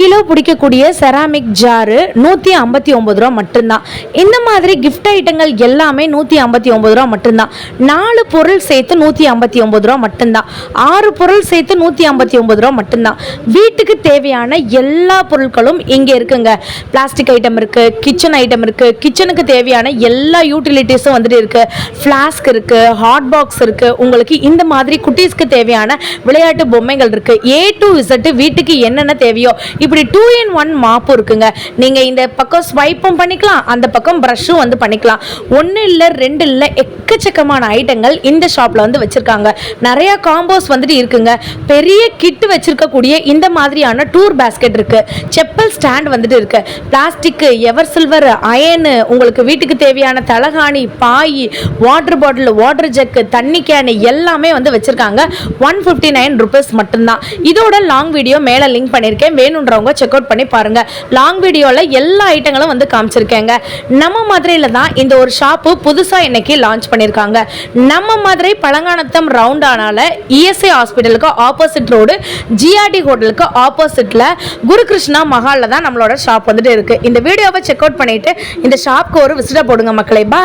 Kilo பிடிக்கக்கூடிய ceramic ஜாரு 159 ரூபா மட்டும்தான். இந்த மாதிரி கிஃப்ட் ஐட்டங்கள் எல்லாமே 159 ரூபா மட்டும்தான். 4 பொருள் சேர்த்து 159 ரூபா மட்டும்தான். 6 பொருள் சேர்த்து 159 ரூபா மட்டும்தான். வீட்டுக்கு தேவையான எல்லா பொருட்களும் இங்கே இருக்குங்க. பிளாஸ்டிக் ஐட்டம் இருக்கு, கிச்சன் ஐட்டம் இருக்கு, கிச்சனுக்கு தேவையான எல்லா யூட்டிலிட்டிஸும் வந்துட்டு இருக்கு. ஃப்ளாஸ்க் இருக்கு, ஹாட் பாக்ஸ் இருக்கு. உங்களுக்கு இந்த மாதிரி குட்டீஸ்க்கு தேவையான விளையாட்டு பொம்மைகள் இருக்கு. A to Z வீட்டுக்கு என்னென்ன தேவையோ இப்படி 2-in-1 மாப்பு இருக்குங்க. நீங்க இந்த பக்கம் ஸ்வைப்பும் பண்ணிக்கலாம், அந்த பக்கம் பிரஷும் வந்து பண்ணிக்கலாம். 1 இல்ல 2 இல்ல எக்கச்சக்கமான ஐட்டங்கள் இந்த ஷாப்ல வந்து வச்சிருக்காங்க. நிறைய காம்போஸ் வந்துட்டு இருக்குங்க. பெரிய கிட் வச்சிருக்கக்கூடிய இந்த மாதிரியான டூர் பேஸ்கெட் இருக்கு. செப்பல் ஸ்டாண்ட் வந்துட்டு இருக்கு. பிளாஸ்டிக், எவர் சில்வர், அயன், உங்களுக்கு வீட்டுக்கு தேவையான தலகாணி, பாய், வாட்டர் பாட்டில், வாட்டர் ஜக், தண்ணி கேன் எல்லாமே வந்து வச்சிருக்காங்க. 159 rupees மட்டும்தான். இதோட லாங் வீடியோ மேல லிங்க் பண்ணிருக்கேன், வேணுன்றவங்க செக் அவுட் பண்ணி பாருங்க. லாங் வீடியோல எல்லா ஐட்டங்களும் வந்து காமிச்சிருக்கேங்க. நம்ம மதுரையில தான் இந்த ஒரு ஷாப்பு புதுசா இன்னைக்கு லான்ச் பண்ணிருக்காங்க. நம்ம மதுரை பழங்கானத்தம் ரவுண்ட் ஆனால ESI ஹாஸ்பிட்டலுக்கு ஆப்போசிட் ரோடு, GRD ஹோட்டலுக்கு ஆப்போசிட்ல குருகிருஷ்ணா மஹால்ல தான் நம்மளோட ஷாப் வந்துட்டு இருக்கு. இந்த வீடியோவை செக் அவுட் பண்ணிட்டு இந்த ஷாப்க்கு ஒரு விசிட்ட போடுங்க மக்களே. பாய்.